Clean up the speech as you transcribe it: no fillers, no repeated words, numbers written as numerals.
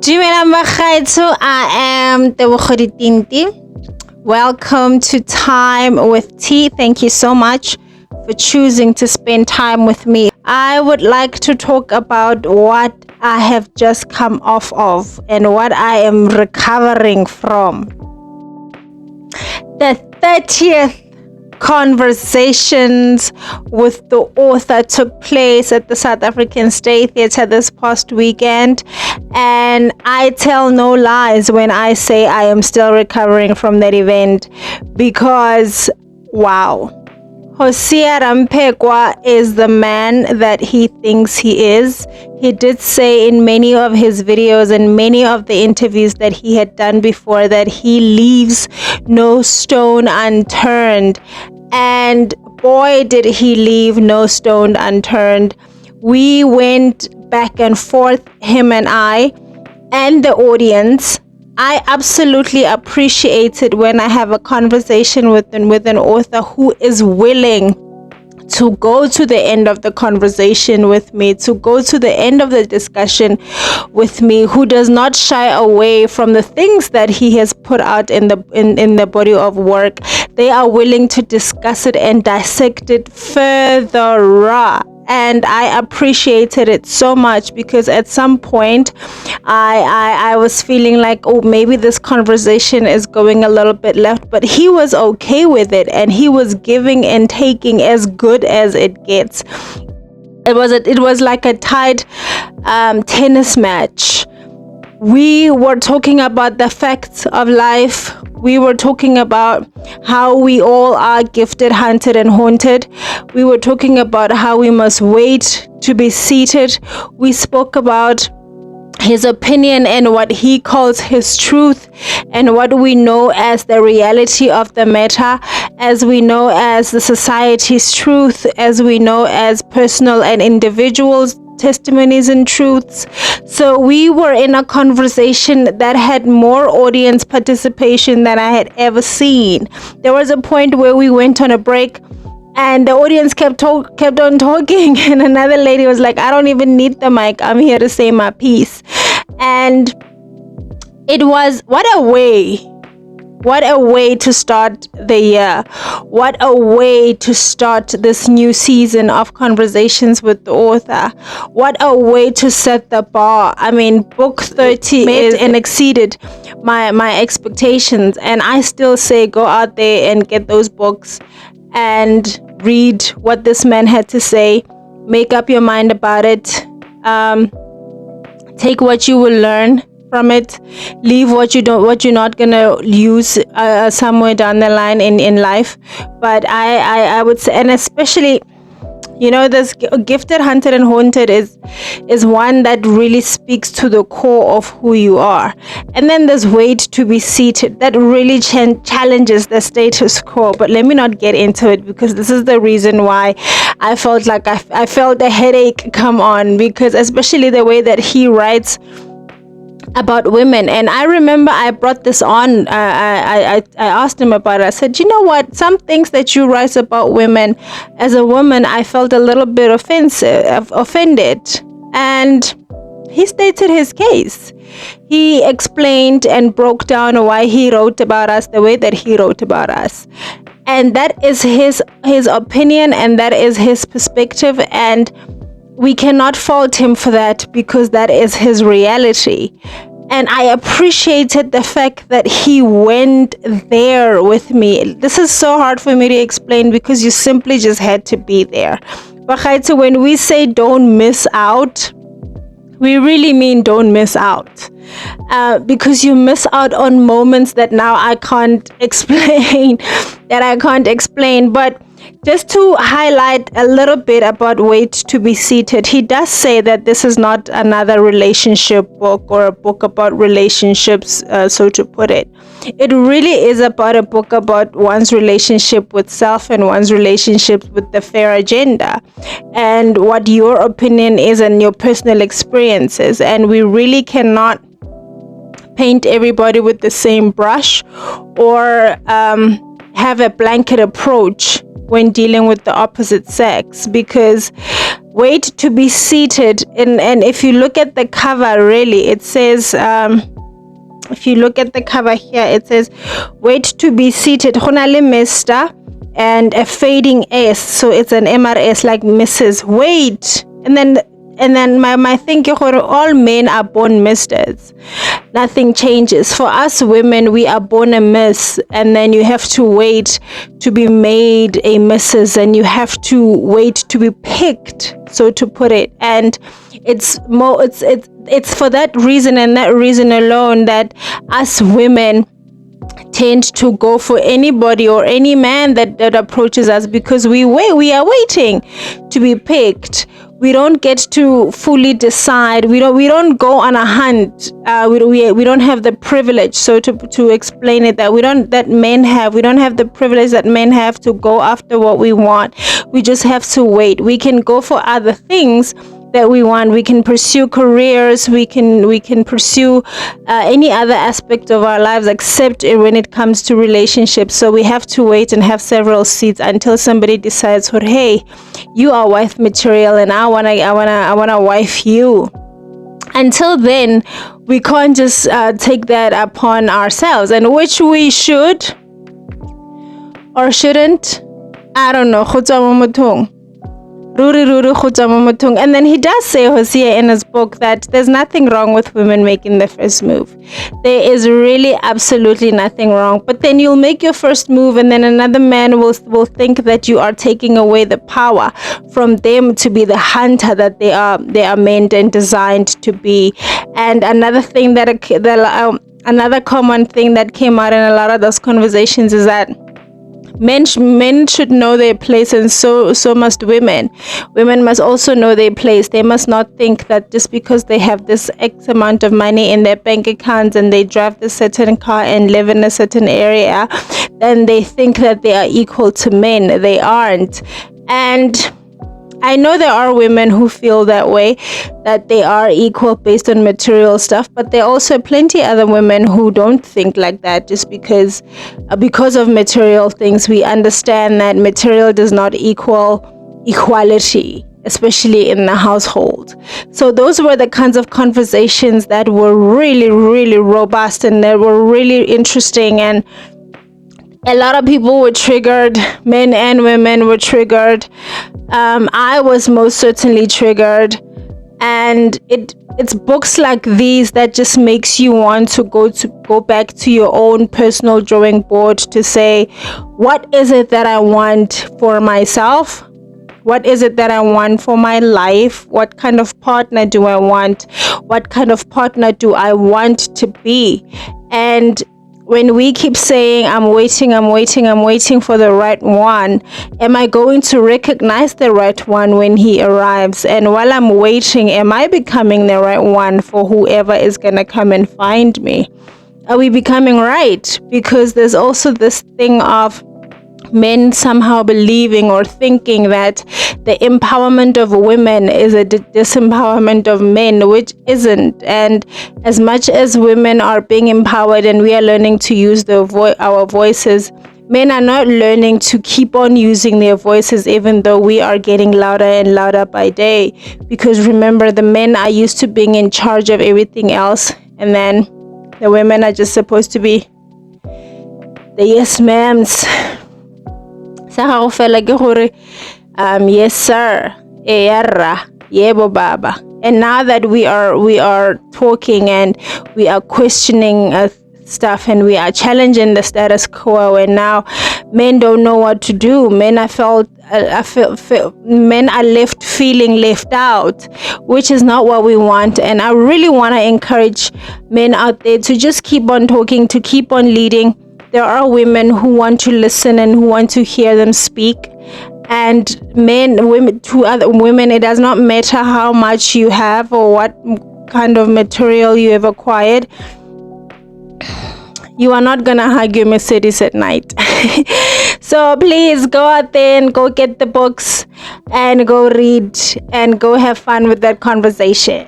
Dumelang bakgaitso, I am Tebogo Tinti. Welcome to Time with T. Thank you so much for choosing to spend time with me. I would like to talk about what I have just come off of and what I am recovering from. The 30th Conversations with the Author took place at the South African State Theatre this past weekend, and I tell no lies when I say I am still recovering from that event because, wow, Hosea Rampekwa is the man that he thinks he is. He did say in many of his videos and many of the interviews that he had done before that he leaves no stone unturned. And boy, did he leave no stone unturned. We went back and forth, him and I, and the audience. I absolutely appreciate it when I have a conversation with an author who is willing to go to the end of the conversation with me, to go to the end of the discussion with me, who does not shy away from the things that he has put out in the body of work. They are willing to discuss it and dissect it further. And I appreciated it so much because at some point I was feeling like, oh, maybe this conversation is going a little bit left, but he was okay with it and he was giving and taking as good as it gets. It was like a tied tennis match. We were talking about the facts of life. We were talking about how we all are gifted, hunted, and haunted. We were talking about how we must wait to be seated. We spoke about his opinion and what he calls his truth, and what we know as the reality of the matter, as we know as the society's truth, as we know as personal and individuals' testimonies and truths. So we were in a conversation that had more audience participation than I had ever seen. There was a point where we went on a break and the audience kept on talking, and another lady was like, I don't even need the mic, I'm here to say my piece. And it was, what a way to start the year. What a way to start this new season of Conversations with the Author. What a way to set the bar. I mean, book 30 met and exceeded my expectations, and I still say go out there and get those books and read what this man had to say. Make up your mind about it. Take what you will learn from it. Leave what you're not gonna use somewhere down the line in life. But I would say, and especially, you know, this gifted, hunted, and haunted is one that really speaks to the core of who you are. And then there's wait to be seated that really challenges the status quo. But let me not get into it, because this is the reason why I felt like I felt a headache come on, because especially the way that he writes about women. And I remember I brought this on, I asked him about it. I said, you know what, some things that you write about women, as a woman, I felt a little bit offended. And he stated his case. He explained and broke down why he wrote about us the way that he wrote about us. And that is his opinion, and that is his perspective, and we cannot fault him for that, because that is his reality. And I appreciated the fact that he went there with me. This is so hard for me to explain, because you simply just had to be there. But when we say don't miss out, we really mean don't miss out. Because you miss out on moments that now I can't explain, But just to highlight a little bit about Wait to be Seated, he does say that this is not another relationship book or a book about relationships, so to put it. It really is about a book about one's relationship with self and one's relationship with the fair agenda, and what your opinion is and your personal experiences. And we really cannot paint everybody with the same brush, or have a blanket approach when dealing with the opposite sex, because wait to be seated. And if you look at the cover, really, it says, if you look at the cover here, it says, wait to be seated. Honale Mr. and a fading S. So it's an MRS, like Mrs. Wait. And then my thing, all men are born misters. Nothing changes. For us women, we are born a miss, and then you have to wait to be made a missus, and you have to wait to be picked, so to put it. And it's for that reason and that reason alone that us women tend to go for anybody or any man that approaches us, because we are waiting to be picked. We don't get to fully decide. We don't go on a hunt. We don't have the privilege. So to explain it, we don't have the privilege that men have to go after what we want. We just have to wait. We can go for other things that we want. We can pursue careers. We can pursue any other aspect of our lives, except when it comes to relationships. So we have to wait and have several seats until somebody decides, hey, you are wife material, and I wanna wife you. Until then, we can't just take that upon ourselves, and which we should or shouldn't. I don't know. And then he does say, Hosea, in his book, that there's nothing wrong with women making the first move. There is really absolutely nothing wrong. But then you'll make your first move, and then another man will think that you are taking away the power from them to be the hunter that they are meant and designed to be. And another thing another common thing that came out in a lot of those conversations is that men should know their place, and so must women. Women must also know their place. They must not think that just because they have this X amount of money in their bank accounts and they drive this certain car and live in a certain area, then they think that they are equal to men. They aren't. And I know there are women who feel that way, that they are equal based on material stuff, but there are also plenty other women who don't think like that, just because of material things. We understand that material does not equal equality, especially in the household. So those were the kinds of conversations that were really, really robust, and that were really interesting, and a lot of people were triggered. Men and women were triggered. I was most certainly triggered, and it's books like these that just makes you want to go back to your own personal drawing board to say, what is it that I want for myself? What is it that I want for my life? What kind of partner do I want? What kind of partner do I want to be? And when we keep saying, I'm waiting for the right one, am I going to recognize the right one when he arrives? And while I'm waiting, am I becoming the right one for whoever is going to come and find me? Are we becoming right? Because there's also this thing of men somehow believing or thinking that the empowerment of women is a disempowerment of men, which isn't. And as much as women are being empowered and we are learning to use our voices, men are not learning to keep on using their voices, even though we are getting louder and louder by day. Because remember, the men are used to being in charge of everything else, and then the women are just supposed to be the yes ma'ams. Yes sir, yebo baba. And now that we are talking and we are questioning stuff and we are challenging the status quo, and now men don't know what to do. Men are men are left feeling left out, which is not what we want. And I really want to encourage men out there to just keep on talking, to keep on leading. There are women who want to listen and who want to hear them speak. And to other women, it does not matter how much you have or what kind of material you have acquired. You are not gonna hug your Mercedes at night. So please go out there and go get the books and go read and go have fun with that conversation.